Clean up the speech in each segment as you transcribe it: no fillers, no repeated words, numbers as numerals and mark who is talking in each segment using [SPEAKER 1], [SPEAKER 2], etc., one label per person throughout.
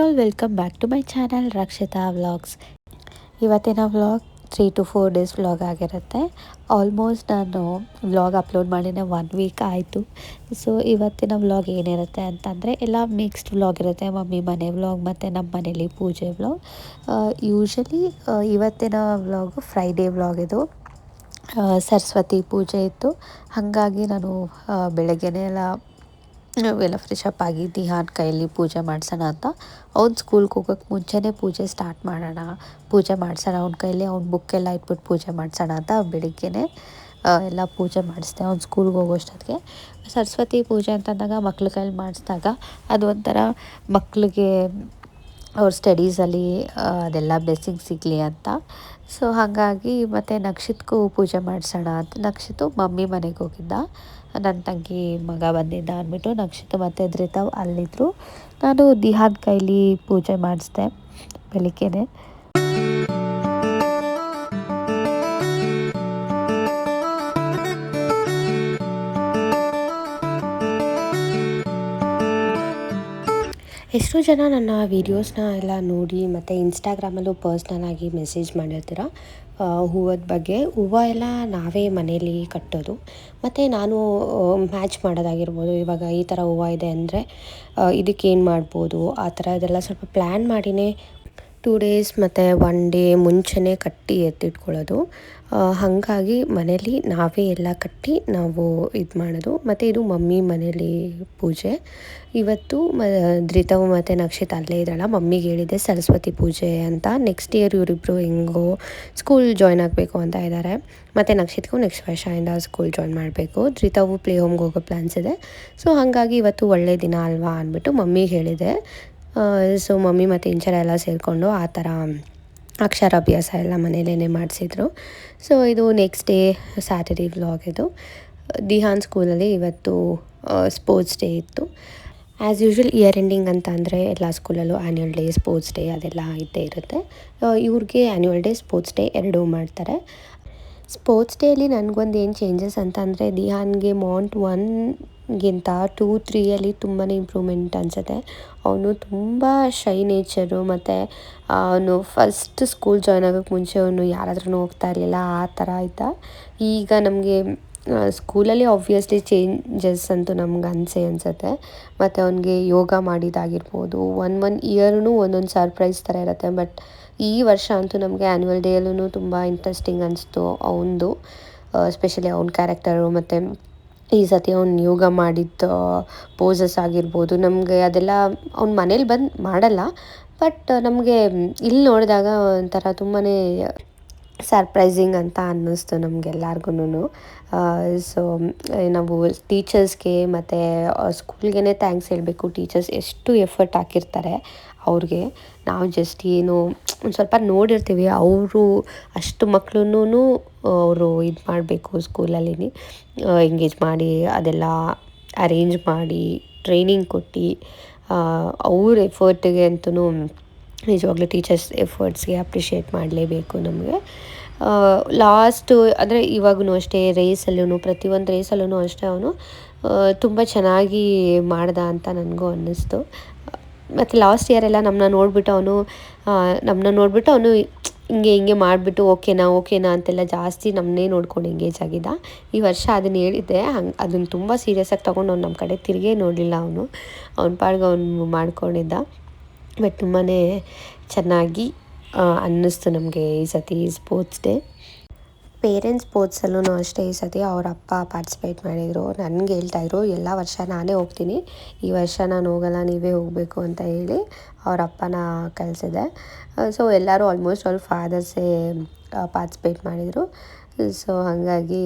[SPEAKER 1] All welcome back to my channel Rakshita vlogs. ಇವತ್ತಿನ vlog 3 to 4 days vlog ಆಗಿರುತ್ತೆ. Almost ನಾನು vlog upload ಮಾಡಿನೇ 1 weak ಆಯಿತು. ಸೊ ಇವತ್ತಿನ ವ್ಲಾಗ್ ಏನಿರುತ್ತೆ ಅಂತಂದರೆ ಎಲ್ಲ ಮಿಕ್ಸ್ಡ್ ವ್ಲಾಗ್ ಇರುತ್ತೆ. ಮಮ್ಮಿ ಮನೆ ವ್ಲಾಗ್ ಮತ್ತು ನಮ್ಮ ಮನೇಲಿ ಪೂಜೆ ವ್ಲಾಗ್. ಯೂಶಲಿ ಇವತ್ತಿನ ವ್ಲಾಗು ಫ್ರೈಡೇ ವ್ಲಾಗ್ ಇದು. ಸರಸ್ವತಿ ಪೂಜೆ ಇತ್ತು, ಹಾಗಾಗಿ ನಾನು ಬೆಳಗ್ಗೆನೇ ಎಲ್ಲ ಫ್ರೆಶ್ ಅಪ್ ಆಗಿ ದಿಹಾನ್ ಕೈಯಲ್ಲಿ ಪೂಜೆ ಮಾಡಿಸೋಣ ಅಂತ. ಅವ್ನು ಸ್ಕೂಲ್ಗೆ ಹೋಗೋಕ್ಕೆ ಮುಂಚೆನೇ ಪೂಜೆ ಸ್ಟಾರ್ಟ್ ಮಾಡೋಣ, ಪೂಜೆ ಮಾಡಿಸೋಣ ಅವ್ನ ಕೈಯಲ್ಲಿ, ಅವ್ನ ಬುಕ್ಕೆಲ್ಲ ಇಟ್ಬಿಟ್ಟು ಪೂಜೆ ಮಾಡಿಸೋಣ ಅಂತ ಬೆಳಿಗ್ಗೆನೇ ಎಲ್ಲ ಪೂಜೆ ಮಾಡಿಸ್ದೆ. ಅವ್ನು ಸ್ಕೂಲ್ಗೆ ಹೋಗೋಷ್ಟೊತ್ತಿಗೆ ಸರಸ್ವತಿ ಪೂಜೆ ಅಂತಂದಾಗ ಮಕ್ಳ ಕೈಯಲ್ಲಿ ಮಾಡಿಸಿದಾಗ ಅದು ಒಂಥರ ಮಕ್ಕಳಿಗೆ ಅವ್ರ ಸ್ಟಡೀಸಲ್ಲಿ ಅದೆಲ್ಲ ಬ್ಲೆಸ್ಸಿಂಗ್ ಸಿಗಲಿ ಅಂತ. ಸೊ ಹಾಗಾಗಿ ಮತ್ತು ನಕ್ಷಿತ್ಗೂ ಪೂಜೆ ಮಾಡಿಸೋಣ ಅಂತ ನಕ್ಷಿತು ಮಮ್ಮಿ ಮನೆಗೆ ಹೋಗಿದ್ದ. ನನ್ನ ತಂಗಿ ಮಗ ಬಂದಿದ್ದ ಅಂದ್ಬಿಟ್ಟು ನಕ್ಷಿತ್ ಮತ್ತು ಧೃತವ್ ಅಲ್ಲಿದ್ದರು. ನಾನು ದಿಹಾನ್ ಕೈಲಿ ಪೂಜೆ ಮಾಡಿಸ್ದೆ ಬೆಳಿಗ್ಗೆನೆ. ಎಷ್ಟೋ ಜನ ನನ್ನ ವೀಡಿಯೋಸ್ನ ಎಲ್ಲ ನೋಡಿ ಮತ್ತು ಇನ್ಸ್ಟಾಗ್ರಾಮಲ್ಲೂ ಪರ್ಸ್ನಲಾಗಿ ಮೆಸೇಜ್ ಮಾಡಿರ್ತೀರ ಹೂವದ ಬಗ್ಗೆ. ಹೂವು ಎಲ್ಲ ನಾವೇ ಮನೇಲಿ ಕಟ್ಟೋದು, ಮತ್ತು ನಾನು ಮ್ಯಾಚ್ ಮಾಡೋದಾಗಿರ್ಬೋದು. ಇವಾಗ ಈ ಥರ ಹೂವು ಇದೆ ಅಂದರೆ ಇದಕ್ಕೇನು ಮಾಡ್ಬೋದು ಆ ಥರ ಇದೆಲ್ಲ ಸ್ವಲ್ಪ ಪ್ಲ್ಯಾನ್ ಮಾಡಿನೇ 2 ಡೇಸ್ ಮತ್ತು 1 ಡೇ ಮುಂಚೆನೇ ಕಟ್ಟಿ ಎತ್ತಿಟ್ಕೊಳ್ಳೋದು. ಹಾಗಾಗಿ ಮನೇಲಿ ನಾವೇ ಎಲ್ಲ ಕಟ್ಟಿ ನಾವು ಇದು ಮಾಡೋದು. ಮತ್ತು ಇದು ಮಮ್ಮಿ ಮನೇಲಿ ಪೂಜೆ. ಇವತ್ತು ಧೃತವ್ ಮತ್ತು ನಕ್ಷಿತ್ ಅಲ್ಲೇ ಇದ್ದಾಳ. ಮಮ್ಮಿಗೆ ಹೇಳಿದ್ದೆ ಸರಸ್ವತಿ ಪೂಜೆ ಅಂತ. ನೆಕ್ಸ್ಟ್ ಇಯರ್ ಇವರಿಬ್ಬರು ಹೆಂಗೋ ಸ್ಕೂಲ್ ಜಾಯ್ನ್ ಆಗಬೇಕು ಅಂತ ಇದ್ದಾರೆ. ಮತ್ತು ನಕ್ಷಿತ್ಗೂ ನೆಕ್ಸ್ಟ್ ವರ್ಷದಿಂದ ಸ್ಕೂಲ್ ಜಾಯ್ನ್ ಮಾಡಬೇಕು. ಧೃತವ್ ಪ್ಲೇ ಹೋಮ್ಗೆ ಹೋಗೋ ಪ್ಲ್ಯಾನ್ಸ್ ಇದೆ. ಸೊ ಹಾಗಾಗಿ ಇವತ್ತು ಒಳ್ಳೆಯ ದಿನ ಅಲ್ವಾ ಅಂದ್ಬಿಟ್ಟು ಮಮ್ಮಿಗೆ ಹೇಳಿದೆ. ಸೊ ಮಮ್ಮಿ ಮತ್ತು ಇಂಚರ ಎಲ್ಲ ಸೇರಿಕೊಂಡು ಆ ಥರ ಅಕ್ಷರಾಭ್ಯಾಸ ಎಲ್ಲ ಮನೇಲೇ ಮಾಡಿಸಿದ್ರು. ಸೊ ಇದು ನೆಕ್ಸ್ಟ್ ಡೇ ಸ್ಯಾಟರ್ಡೇ ವ್ಲಾಗ್ ಇದು. ದಿಹಾನ್ ಸ್ಕೂಲಲ್ಲಿ ಇವತ್ತು ಸ್ಪೋರ್ಟ್ಸ್ ಡೇ ಇತ್ತು. ಆ್ಯಸ್ ಯೂಶ್ವಲ್ ಇಯರ್ ಎಂಡಿಂಗ್ ಅಂತ ಅಂದರೆ ಎಲ್ಲ ಸ್ಕೂಲಲ್ಲೂ ಆ್ಯನ್ಯುವಲ್ ಡೇ, ಸ್ಪೋರ್ಟ್ಸ್ ಡೇ ಅದೆಲ್ಲ ಇದ್ದೇ ಇರುತ್ತೆ. ಇವ್ರಿಗೆ ಆ್ಯನ್ಯುವಲ್ ಡೇ, ಸ್ಪೋರ್ಟ್ಸ್ ಡೇ ಎರಡೂ ಮಾಡ್ತಾರೆ. ಸ್ಪೋರ್ಟ್ಸ್ ಡೇಲಿ ನನಗೊಂದು ಏನು ಚೇಂಜಸ್ ಅಂತ ಅಂದರೆ ದಿಹಾನ್ಗೆ ಮೌಂಟ್ 1ಗಿಂತ 2, 3ಯಲ್ಲಿ ತುಂಬಾ ಇಂಪ್ರೂವ್ಮೆಂಟ್ ಅನಿಸುತ್ತೆ. ಅವನು ತುಂಬ ಶೈ ನೇಚರು, ಮತ್ತು ಅವನು ಫಸ್ಟ್ ಸ್ಕೂಲ್ ಜಾಯ್ನ್ ಆಗೋಕ್ಕೆ ಮುಂಚೆ ಅವನು ಯಾರ ಹತ್ರನೂ ಹೋಗ್ತಾ ಇರಲಿಲ್ಲ, ಆ ಥರ ಇದ್ದ. ಈಗ ನಮಗೆ ಸ್ಕೂಲಲ್ಲಿ ಆಬ್ವಿಯಸ್ಲಿ ಚೇಂಜಸ್ ಅಂತೂ ನಮ್ಗೆ ಅನಿಸುತ್ತೆ. ಮತ್ತು ಅವನಿಗೆ ಯೋಗ ಮಾಡಿದ್ದಾಗಿರ್ಬೋದು, ಒನ್ ಇಯರ್ನೂ ಒಂದೊಂದು ಸರ್ಪ್ರೈಸ್ ಥರ ಇರುತ್ತೆ. ಬಟ್ ಈ ವರ್ಷ ಅಂತೂ ನಮಗೆ ಆ್ಯನ್ಯುವಲ್ ಡೇಯಲ್ಲೂ ತುಂಬ ಇಂಟ್ರೆಸ್ಟಿಂಗ್ ಅನಿಸ್ತು ಅವನದು, ಎಸ್ಪೆಷಲಿ ಅವ್ನ ಕ್ಯಾರೆಕ್ಟರು. ಮತ್ತು ಈ ಸತಿ ಅವ್ನು ಯೋಗ ಮಾಡಿದ್ದ ಪೋಸಸ್ ಆಗಿರ್ಬೋದು, ನಮಗೆ ಅದೆಲ್ಲ ಅವ್ನ ಮನೇಲಿ ಬಂದು ಮಾಡಲ್ಲ. ಬಟ್ ನಮಗೆ ಇಲ್ಲಿ ನೋಡಿದಾಗ ಒಂಥರ ತುಂಬಾ ಸರ್ಪ್ರೈಸಿಂಗ್ ಅಂತ ಅನ್ನಿಸ್ತು ನಮಗೆಲ್ಲರಿಗೂ. ಸೊ ನಾವು ಟೀಚರ್ಸ್ಗೆ ಮತ್ತು ಸ್ಕೂಲ್ಗೆ ಥ್ಯಾಂಕ್ಸ್ ಹೇಳಬೇಕು. ಟೀಚರ್ಸ್ ಎಷ್ಟು ಎಫರ್ಟ್ ಹಾಕಿರ್ತಾರೆ ಅವ್ರಿಗೆ. ನಾವು ಜಸ್ಟ್ ಏನು ಒಂದು ಸ್ವಲ್ಪ ನೋಡಿರ್ತೀವಿ, ಅವರು ಅಷ್ಟು ಮಕ್ಕಳನ್ನೂ ಅವರು ಇದು ಮಾಡಬೇಕು ಸ್ಕೂಲಲ್ಲಿ ಎಂಗೇಜ್ ಮಾಡಿ ಅದೆಲ್ಲ ಅರೇಂಜ್ ಮಾಡಿ ಟ್ರೈನಿಂಗ್ ಕೊಟ್ಟು ಅವ್ರ ಎಫರ್ಟಿಗೆ ಅಂತೂ ನಿಜವಾಗ್ಲೂ ಟೀಚರ್ಸ್ ಎಫರ್ಟ್ಸ್ಗೆ ಅಪ್ರಿಷಿಯೇಟ್ ಮಾಡಲೇಬೇಕು ನಮಗೆ. ಲಾಸ್ಟು ಅಂದರೆ ಇವಾಗೂ ಅಷ್ಟೇ ರೇಸಲ್ಲೂ, ಪ್ರತಿಯೊಂದು ರೇಸಲ್ಲೂ ಅಷ್ಟೇ ಅವನು ತುಂಬ ಚೆನ್ನಾಗಿ ಮಾಡ್ದ ಅಂತ ನನಗೂ ಅನ್ನಿಸ್ತು. ಮತ್ತು ಲಾಸ್ಟ್ ಇಯರೆಲ್ಲ ನಮ್ಮನ್ನ ನೋಡಿಬಿಟ್ಟು ಅವನು ಹಿಂಗೆ ಮಾಡಿಬಿಟ್ಟು ಓಕೆನಾ ಅಂತೆಲ್ಲ ಜಾಸ್ತಿ ನಮ್ಮನ್ನೇ ನೋಡ್ಕೊಂಡು ಎಂಗೇಜ್ ಆಗಿದ್ದ. ಈ ವರ್ಷ ಅದನ್ನು ಹೇಳಿದ್ದೆ, ಅದನ್ನು ತುಂಬ ಸೀರಿಯಸ್ಸಾಗಿ ತೊಗೊಂಡು ಅವ್ನು ನಮ್ಮ ಕಡೆ ತಿರುಗೇ ನೋಡಲಿಲ್ಲ. ಅವನ ಪಾಡಿಗೆ ಅವನು ಮಾಡ್ಕೊಂಡಿದ್ದ. ಬಟ್ ತುಂಬಾ ಚೆನ್ನಾಗಿ ಅನ್ನಿಸ್ತು ನಮಗೆ ಈ ಸತಿ ಸ್ಪೋರ್ಟ್ಸ್ ಡೇ. ಪೇರೆಂಟ್ಸ್ ಸ್ಪೋರ್ಟ್ಸಲ್ಲೂ ಅಷ್ಟೇ ಈ ಸತಿ ಅವ್ರ ಅಪ್ಪ ಪಾರ್ಟಿಸಿಪೇಟ್ ಮಾಡಿದರು. ನನಗೆ ಹೇಳ್ತಾಯಿದ್ರು ಎಲ್ಲ ವರ್ಷ ನಾನೇ ಹೋಗ್ತೀನಿ, ಈ ವರ್ಷ ನಾನು ಹೋಗಲ್ಲ, ನೀವೇ ಹೋಗಬೇಕು ಅಂತ ಹೇಳಿ ಅವ್ರ ಅಪ್ಪನ ಕಳಿಸಿದೆ. ಸೊ ಎಲ್ಲರೂ ಆಲ್ಮೋಸ್ಟ್ ಅವ್ರ ಫಾದರ್ಸೇ ಪಾರ್ಟಿಸಿಪೇಟ್ ಮಾಡಿದರು. ಸೊ ಹಾಗಾಗಿ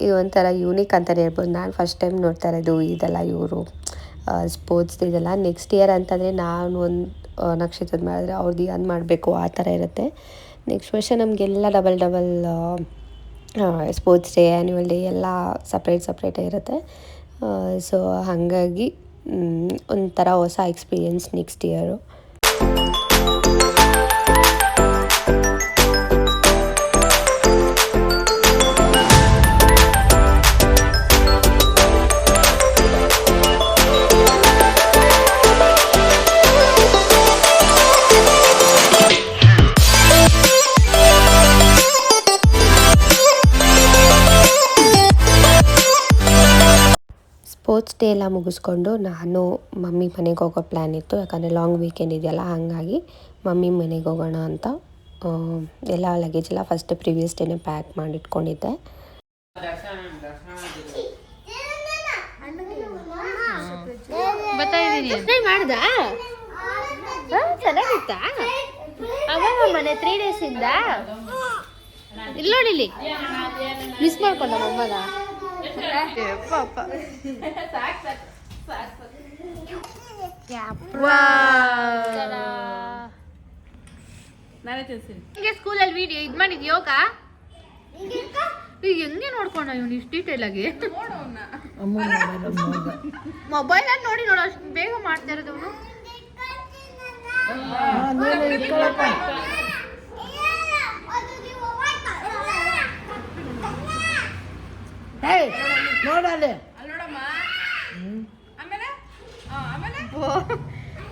[SPEAKER 1] ಇದು ಒಂಥರ ಯೂನಿಕ್ ಅಂತಲೇ ಹೇಳ್ಬೋದು. ನಾನು ಫಸ್ಟ್ ಟೈಮ್ ನೋಡ್ತಾ ಇರೋದು ಇದೆಲ್ಲ, ಇವರು ಸ್ಪೋರ್ಟ್ಸ್ ಇದೆಲ್ಲ. ನೆಕ್ಸ್ಟ್ ಇಯರ್ ಅಂತಂದರೆ ನಾನು ಒಂದು ನಕ್ಷತ್ರದ ಮಾಡಿದ್ರೆ ಅವ್ರದ್ದು ಅದು ಮಾಡಬೇಕು, ಆ ಥರ ಇರುತ್ತೆ. ನೆಕ್ಸ್ಟ್ ವರ್ಷ ನಮಗೆಲ್ಲ double sports day, annual day ಎಲ್ಲ ಸಪ್ರೇಟೇ ಇರುತ್ತೆ. ಸೊ ಹಾಗಾಗಿ ಒಂಥರ ಹೊಸ experience next year. Sports day ಎಲ್ಲ ಮುಗಿಸ್ಕೊಂಡು ನಾನು ಮಮ್ಮಿ ಮನೆಗೆ ಹೋಗೋ ಪ್ಲ್ಯಾನ್ ಇತ್ತು. ಯಾಕಂದರೆ ಲಾಂಗ್ ವೀಕೆಂಡ್ ಇದೆಯಲ್ಲ, ಹಾಗಾಗಿ ಮಮ್ಮಿ ಮನೆಗೆ ಹೋಗೋಣ ಅಂತ ಎಲ್ಲ ಲಗೇಜ್ ಎಲ್ಲ ಫಸ್ಟ್ ಪ್ರಿವಿಯಸ್ ಡೇನೇ ಪ್ಯಾಕ್ ಮಾಡಿಟ್ಕೊಂಡಿದ್ದೆ.
[SPEAKER 2] ಮಾಡ್ದಾ ಚೆನ್ನಾಗಿತ್ತಾ ಅವಾಗ ಮನೆ 3 days ಇಂದ ಇಲ್ಲಿ ನೋಡಿಲಿ ಮಿಸ್ ಮಾಡ್ಕೊಂಡ ಅಮ್ಮನ ಹಿಂಗೆ ಸ್ಕೂಲಲ್ಲಿ ವಿಡಿಯೋ ಇದು ಮಾಡಿದ್ ಯೋಗ ಈಗ ಹೆಂಗೆ ನೋಡ್ಕೊಂಡ ಇವನು ಇಷ್ಟು ಡೀಟೇಲ್ ಆಗಿ ಮೊಬೈಲ್ ಅಲ್ಲಿ ನೋಡಿ ನೋಡ ಅಷ್ಟು ಬೇಗ ಮಾಡ್ತಾ ಇರೋದು ಅವನು.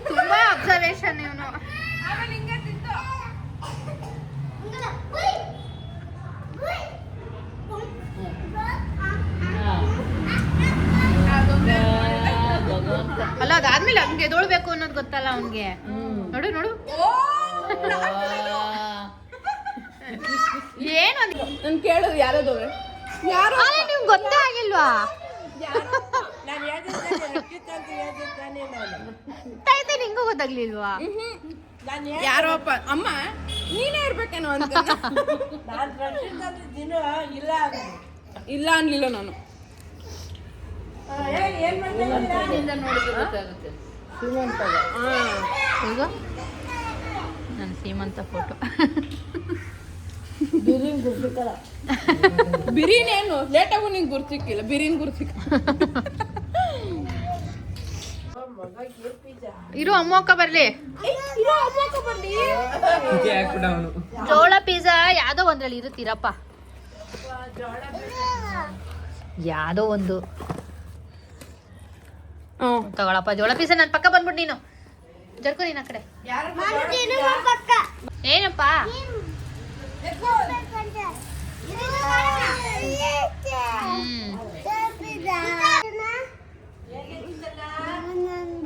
[SPEAKER 2] ತುಂಬಾ ಅಬ್ಸರ್ವೇಷನ್ ಇವನು. ಅಲ್ಲ ಅದಾದ್ಮೇಲೆ ಹಂಗೆ ಎದೊಳ್ಬೇಕು ಅನ್ನೋದು ಗೊತ್ತಲ್ಲ ಅವನ್ಗೆ. ನೋಡು ನೋಡು ಏನು ನನ್ ಕೇಳೋದು ಯಾರದವ್ರೆ ಯಾರು ನಿಮ್ಗೆ ಗೊತ್ತೇ ಆಗಿಲ್ವಾ? ನಿಂಗೂ ಗೊತ್ತಾಗ್ಲಿಲ್ವಾ?
[SPEAKER 3] ಯಾರೋಪ್ಪ ಅಮ್ಮ ನೀನೇ ಇರ್ಬೇಕೇನೋ ಅಂತ ಇಲ್ಲ ಅನ್ಲಿಲ್ಲ ನಾನು.
[SPEAKER 2] ನನ್ನ ಸೀಮಂತ ಫೋಟೋ
[SPEAKER 3] ಬಿರಿಯಾನಿ ಏನು ಲೇಟಾಗೂ ನಿಂಗೆ ಗುರ್ತಿಕ್ಕಿಲ್ಲ, ಬಿರಿಯಾನಿ ಗುರ್ತಿಕ್ಕ
[SPEAKER 2] ಇರು ಅಮ್ಮಕ್ಕ ಬರ್ಲಿ. ಜೋಳ ಪಿಜ್ಜಾ ಯಾವ್ದೋ ಒಂದ್ರಲ್ಲಿ ಇರುತ್ತೀರಪ್ಪ, ಯಾವ್ದೋ ಒಂದು ತಗೊಳಪ್ಪ ಜೋಳ ಪಿಜ್ಜಾ. ನನ್ನ ಪಕ್ಕ ಬಂದ್ಬಿಟ್ಟು ನೀನು ಜರ್ಕೊ ನೀನ್ ಆ ಕಡೆ. ಏನಪ್ಪ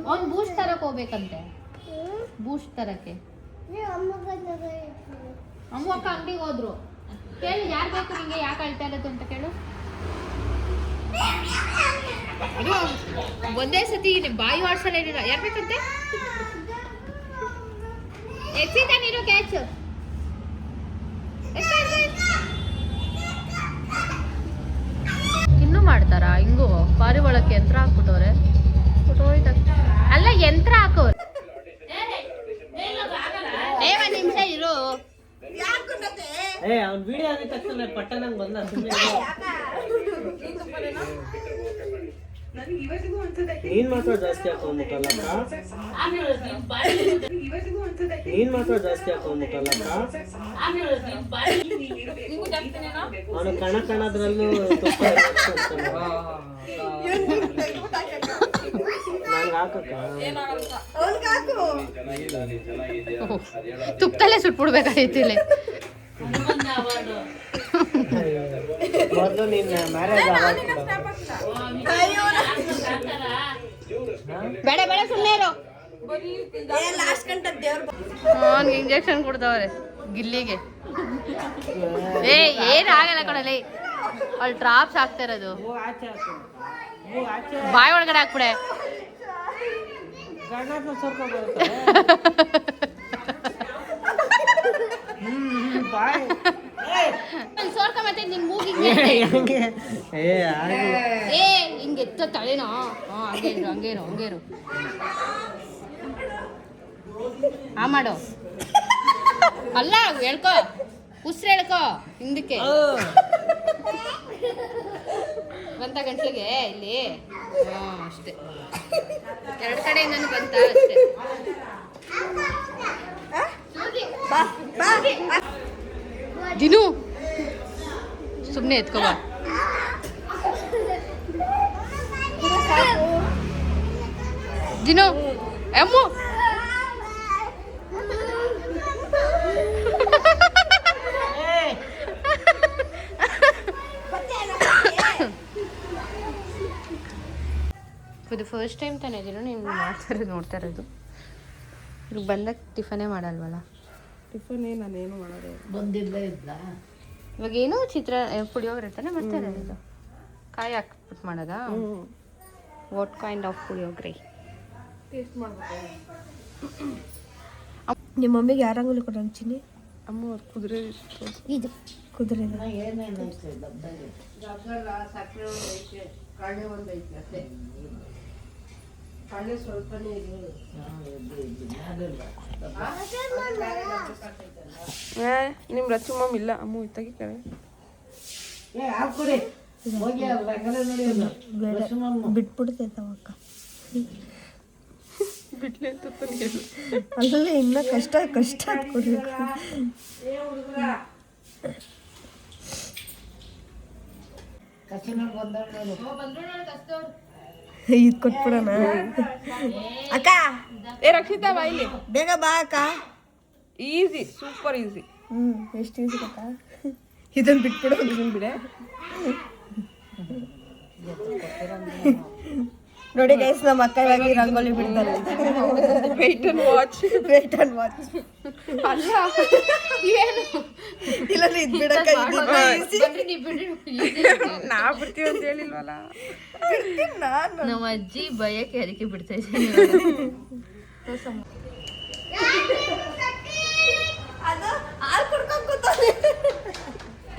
[SPEAKER 2] ಅವ್ನು ಬೂಸ್ಟ್ ತರಕ್ ಹೋಗ್ಬೇಕಂತೆ. ಬೂಸ್ಟ್ ತರಕ್ಕೆ ಅಮ್ಮ ಅಕ್ಕ ಅಂಗಡಿಗೆ ಹೋದ್ರು. ಕೇಳಿ ಯಾರು ಬೇಕು ನಿಂಗೆ, ಯಾಕೆ ಅಳ್ತಾ ಇರೋದು ಅಂತ ಕೇಳು. ಅದು ಒಂದೇ ಸತಿ ಬಾಯಿ ಆಡ್ಸಲ್ಲ ಏನಿಲ್ಲ. ಯಾರು ಬೇಕಂತೆ ಎಕ್ಸಿತ ನೀರು ಕ್ಯಾಚ್ ಇನ್ನೂ ಮಾಡ್ತಾರ ಹಿಂಗು ಪಾರಿವಾಳಕ್ಕೆ ಯಂತ್ರ ಹಾಕ್ಬಿಟ್ಟವ್ರೆ. ಅಲ್ಲ ಯಂತ್ರ ಹಾಕೋರು. ಒಂದ್ ನಿಮಿಷ ಇರು.
[SPEAKER 4] ನೀನ್ ಮಾತ್ರ ಜಾಸ್ತಿ ಹಾಕೊಂಡ್ಬಿಟ್ಟಲ್ಲಕ್ಕ, ನೀನ್ ಮಾತ್ರ ಜಾಸ್ತಿ ಹಾಕೊಂಡ್ಬಿಟ್ಟಲ್ಲಕ್ಕ. ಅವನು ಕಣದ್ರಲ್ಲೂ ತುಪ್ಪ ನಂಗೆ ಹಾಕಕ್ಕ
[SPEAKER 2] ತುಪ್ಪದಲ್ಲೇ ಸುಟ್ಬಿಡ್ಬೇಕಾಗಿತ್ತು ಇಲ್ಲಿ.
[SPEAKER 4] ಮೊದಲು ನಿನ್ನ ಮ್ಯಾರೇಜ್
[SPEAKER 2] ಬೇಡ ಬೇಡ ಸುಮ್ಮನೆ ಇರು. ಅವನ್ಗೆ ಇಂಜೆಕ್ಷನ್ ಕೊಡ್ತಾವ್ರೆ ಗಿಲ್ಲಿಗೆ. ಏನಾಗಲ್ಲ ಕೊಡಲಿ, ಅಲ್ಲಿ ಡ್ರಾಪ್ಸ್ ಹಾಕ್ತಾ ಇರೋದು. ಬಾಯಿ ಒಳಗಡೆ ಹಾಕ್ಬಿಡೆ. ಸೋರ್ಕ ಮತ್ತೆ ನಿನ್ ಮೂಗಿಗೆ ಹಿಂಗೆ ಎತ್ತ ತಲೆನಾ. ಹಂಗೆ ಇರು ಹಂಗೆ ಇರು ಹಂಗೆ ಇರು. ಮಾಡು ಅಲ್ಲ ಹೇಳ್ಕೊ, ಉಸಿರು ಹೇಳ್ಕೊ ಹಿಂದಕ್ಕೆ ಬಂತ ಗಂಟ್ಲಿಗೆ ಇಲ್ಲಿ. ಅಷ್ಟೇ, ಎರಡು ಕಡೆಯಿಂದನೂ ಬಂತ ಅಷ್ಟೇ. ದಿನು ಸುಮ್ಮನೆ ಎತ್ಕೋ ಬಾ. ದಿನು ಅಮ್ಮು ಇದು ಫಸ್ಟ್ ಟೈಮ್ ತಾನೇ ಇದೀನೋ ನೀನು ನೋಡ್ತಾ ಇರೋದು. ಈಗ ಬಂದಾಗ ಟಿಫನೇ ಮಾಡಲ್ವಲ್ಲ?
[SPEAKER 3] ಟಿಫನ್ ನಾನೇನು ಮಾಡೋದು
[SPEAKER 2] ಇವಾಗ ಏನು ಪುಳಿಯೋಗರೆ ಇರ್ತಾನೆ ಮತ್ತೆ ಇದು ಕಾಯಿ ಹಾಕ್ಬಿಟ್ಟು ಮಾಡೋದಾ? What kind of puliyogare?
[SPEAKER 3] Taste ಮಾಡ್ಬೇಕು.
[SPEAKER 1] ನಿಮ್ಮ ಮಮ್ಮಿಗೆ ಯಾರು ರಂಗೋಲಿ ಕೊಟ್ಟು ಹಂಚಿನಿ?
[SPEAKER 3] ಅಮ್ಮ ಕುದುರೆ
[SPEAKER 1] ಇದು ಕುದುರೆ
[SPEAKER 3] ನಿಮ್ಮ ರಚುಮಮ್ ಇಲ್ಲ ಅಮ್ಮ ಇತ್ತಾಗಿ ಕರೆ
[SPEAKER 1] ಬಿಟ್ಬಿಡ್ತೈತವಕ್ಕ.
[SPEAKER 3] ಬಿಟ್ಲೆ ತುತ್ತ ನೀರು.
[SPEAKER 1] ಅಲ್ಲೇ ಇನ್ನ ಕಷ್ಟ ಕೊಡ್ಬೇಕು. ಇದು ಕೊಟ್ಬಿಡೋಣ ಅಕ್ಕ.
[SPEAKER 3] ರಕ್ಷಿತಾ ಬಾ ಇಲ್ಲಿ,
[SPEAKER 1] ಬೇಗ ಬಾ ಅಕ್ಕ.
[SPEAKER 3] Easy, super easy.
[SPEAKER 1] ಎಷ್ಟು ಈಸಿ ಗೊತ್ತಾ? ಇದನ್ನ ಬಿಟ್ಬಿಡೋ.
[SPEAKER 3] ಇದನ್ನ ಬಿಡೆ.
[SPEAKER 1] ನೋಡಿ ಗೈಸ್, ನಮ್ಮ ಅಕ್ಕವಾಗಿ ರಂಗೋಲಿ ಬಿಡ್ತಾರೆ.
[SPEAKER 3] Wait and watch. ಅಲ್ಲ
[SPEAKER 2] ಏನು
[SPEAKER 1] ಇಲ್ಲ ಇದು ಬಿಡಕ್ಕ.
[SPEAKER 3] ನಾ ಬಿಡ್ತೀವಿ ಅಂತ ಹೇಳಿಲ್ವಲ್ಲ.
[SPEAKER 2] ನಮ್ಮ ಅಜ್ಜಿ ಭಯಕ್ಕೆ ಅದಕ್ಕೆ ಬಿಡ್ತಾ ಇದ್ದೀನಿ.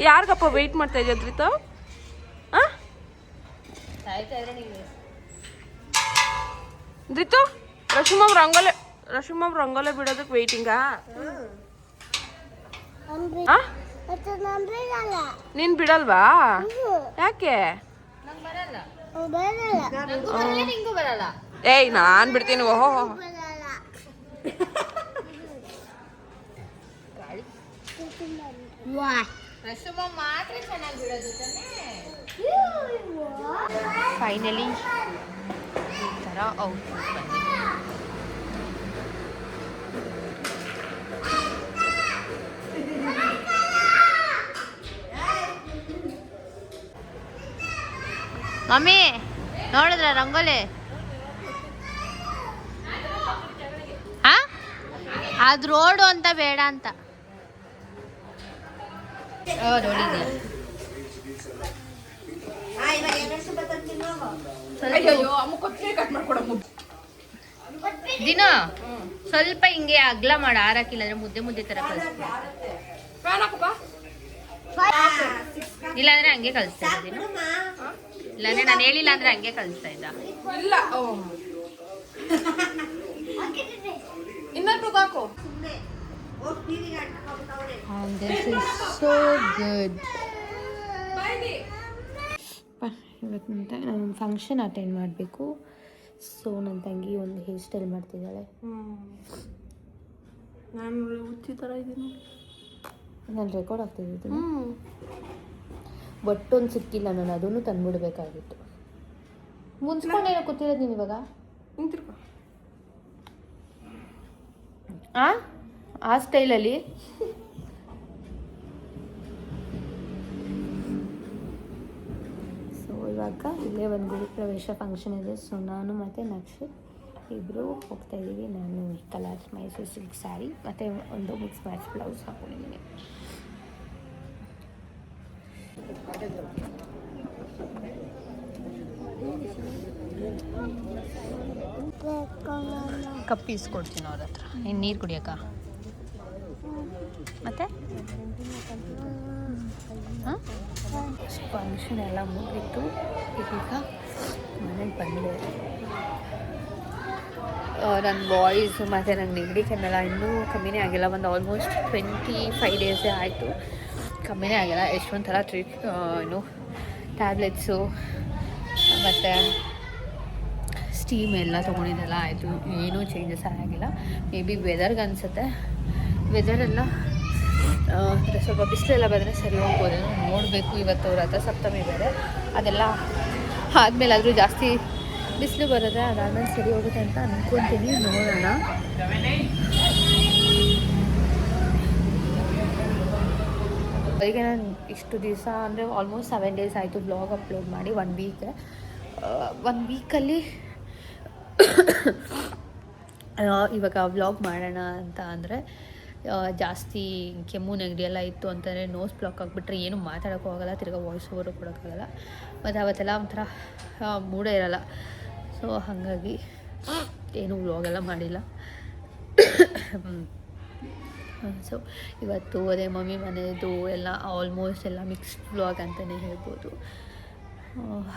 [SPEAKER 3] ಯಾರಿಗಪ್ಪ ವೆಯ್ಟ್ ಮಾಡ್ತಾ ಇದೆಯಾ ಧೃತ? ಧೃತು, ರಶುಮಮ್ ರಂಗೋಲೆ ಬಿಡೋದಕ್ಕೆ ವೆಯ್ಟಿಂಗಾ? ನೀನ್ ಬಿಡಲ್ವಾ? ಯಾಕೆ?
[SPEAKER 2] ನಿಂಗೂ ಬರಲ್ಲ.
[SPEAKER 3] ಏಯ್ ನಾನ್ ಬಿಡ್ತೀನಿ. ಓಹೋ,
[SPEAKER 2] ರಸಮ ಮಾತ್ರ ಚೆನ್ನಾಗಿ ಬಿಡೋದು ತಾನೇ. ಫೈನಲಿ ಈ ಥರ ಔಟ್ಪುಟ್ ಬಂದಿದೆ. ಮಮ್ಮಿ ನೋಡಿದ್ರ ರಂಗೋಲಿ? ಅದು ರೋಡು ಅಂತ ಬೇಡ ಅಂತ ನೋಡಿದ್ಯಾ? ದಿನ ಸ್ವಲ್ಪ ಹಿಂಗೆ ಅಗ್ಲ ಮಾಡ, ಆರಕ್ಕಿಲ್ಲ ಅಂದ್ರೆ ಮುದ್ದೆ ತರ ಕಲಿಸ್ತೀನಿ. ಇಲ್ಲಾಂದ್ರೆ ಹಂಗೆ ಕಲಿಸ್ತಾ ಇದ್ದ ದಿನ. ಇಲ್ಲಾಂದ್ರೆ ನಾನು ಹೇಳಿಲ್ಲ ಅಂದ್ರೆ ಹಂಗೆ ಕಲಿಸ್ತಾ ಇದ್ದ.
[SPEAKER 3] ಇಲ್ಲ ಇನ್ನೊಂದು ಹಾಕು.
[SPEAKER 2] And this is so good. ಇವತ್ತು ನಾನು ಫಂಕ್ಷನ್ ಅಟೆಂಡ್ ಮಾಡಬೇಕು. ಸೊ ನನ್ನ ತಂಗಿ ಒಂದು ಹೇರ್ ಸ್ಟೈಲ್ ಮಾಡ್ತಿದ್ದಾಳೆ.
[SPEAKER 3] ನಾನು ಹುಚ್ಚಿ ಥರ ಇದ್ದೀನಿ.
[SPEAKER 2] ನಾನು ರೆಕಾರ್ಡ್ ಆಗ್ತಿದ್ದೀನಿ. ಬಟ್ ಒಂದು ಸಿಕ್ಕಿಲ್ಲ, ನಾನು ಅದನ್ನು ತಂದ್ಬಿಡ್ಬೇಕಾಗಿತ್ತು. ಮುನ್ಸ್ಕೊಂಡೇನೋ ಕೂತಿರೋದು ನೀನು ಇವಾಗ?
[SPEAKER 3] ನಿಂತಿರ್ಕೊ.
[SPEAKER 2] ಆ ಸ್ಟೈಲಲ್ಲಿ ಸೊ ಇವಾಗ ಇಲ್ಲೇ ಒಂದು ಗುರು ಪ್ರವೇಶ ಫಂಕ್ಷನ್ ಇದೆ. ಸೊ ನಾನು ಮತ್ತು ನಕ್ಷತ್ ಇಬ್ಬರು ಹೋಗ್ತಾ ಇದ್ದೀವಿ. ನಾನು ಈ ಕಲರ್ ಮೈಸೂರು ಸಿಲ್ಕ್ ಸ್ಯಾರಿ ಮತ್ತು ಒಂದು ಮಿಕ್ಸ್ ಮ್ಯಾಚ್ ಬ್ಲೌಸ್ ಹಾಕೊಂಡಿದ್ದೀನಿ. ಕಪ್ ಇಸ್ಕೊಡ್ತೀನಿ ಅವ್ರ ಹತ್ರ. ಇನ್ನು ನೀರು ಕುಡಿಯೋಕ್ಕ ಮತ್ತೆ ಫಂಕ್ಷನ್ ಎಲ್ಲ ಮುಗಿತು. ಈಗ ಮನೆಗೆ ಬಂದೆ. ನನ್ನ ಬಾಯ್ಸ್ ಮತ್ತು ನನ್ನ ನೆಗಡಿ ಕೆಮ್ಮೆಲ್ಲ ಇನ್ನೂ ಕಮ್ಮಿನೇ ಆಗಿಲ್ಲ. ಒಂದು ಆಲ್ಮೋಸ್ಟ್ 25 ಡೇಸೇ ಆಯಿತು, ಕಮ್ಮಿನೇ ಆಗಿಲ್ಲ. ಎಷ್ಟೊಂದು ಥರ ಟ್ಯಾಬ್ಲೆಟ್ಸು ಮತ್ತು ಸ್ಟೀಮ್ ಎಲ್ಲ ತೊಗೊಂಡಿದ್ದೆಲ್ಲ ಆಯಿತು, ಏನೂ ಚೇಂಜಸ್ ಆಗಿಲ್ಲ. ಮೇ ಬಿ ವೆದರ್ಗೆ ಅನಿಸುತ್ತೆ. ವೆದರೆಲ್ಲ ಸ್ವಲ್ಪ ಬಿಸಿಲೆಲ್ಲ ಬಂದರೆ ಸರಿ ಹೋಗ್ಬೋದೇನೋ, ನೋಡಬೇಕು. ಇವತ್ತು ರಥಸಪ್ತಮಿ ಬೇರೆ, ಅದೆಲ್ಲ ಆದಮೇಲೆ ಆದರೂ ಜಾಸ್ತಿ ಬಿಸಿಲು ಬರುತ್ತೆ, ಅದಾದಮೇಲೆ ಸರಿ ಹೋಗುತ್ತೆ ಅಂತ ಅಂದ್ಕೊತೀನಿ. ನೋಡೋಣ. ಅದಕ್ಕೆ ನಾನು ಇಷ್ಟು ದಿವಸ ಅಂದರೆ ಆಲ್ಮೋಸ್ಟ್ 7 ಡೇಸ್ ಆಯಿತು ಬ್ಲಾಗ್ ಅಪ್ಲೋಡ್ ಮಾಡಿ. 1 ವೀಕಲ್ಲಿ ಇವಾಗ ವ್ಲಾಗ್ ಮಾಡೋಣ ಅಂತ ಅಂದರೆ ಜಾಸ್ತಿ ಕೆಮ್ಮು ನೆಗಡಿ ಎಲ್ಲ ಇತ್ತು ಅಂತಂದರೆ ನೋಸ್ ಬ್ಲಾಕ್ ಆಗಿಬಿಟ್ರೆ ಏನು ಮಾತಾಡೋಕ್ಕೂ ಆಗೋಲ್ಲ, ತಿರ್ಗಾ ವಾಯ್ಸ್ ಓವರು ಕೊಡೋಕ್ಕಾಗಲ್ಲ. ಮತ್ತು ಅವತ್ತೆಲ್ಲ ಒಂಥರ ಮೂಡೇ ಇರೋಲ್ಲ. ಸೊ ಹಾಗಾಗಿ ಏನೂ ವ್ಲಾಗೆಲ್ಲ ಮಾಡಿಲ್ಲ. ಸೊ ಇವತ್ತು ಅದೇ ಮಮ್ಮಿ ಮನೆಯದು ಎಲ್ಲ ಆಲ್ಮೋಸ್ಟ್ ಎಲ್ಲ ಮಿಕ್ಸ್ಡ್ ವ್ಲಾಗ್ ಅಂತಲೇ ಹೇಳ್ಬೋದು.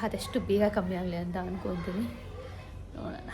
[SPEAKER 2] ಆದಷ್ಟು ಬೇಗ ಕಮ್ಮಿ ಆಗಲಿ ಅಂತ ಅಂದ್ಕೊತೀನಿ. ನೋಡೋಣ.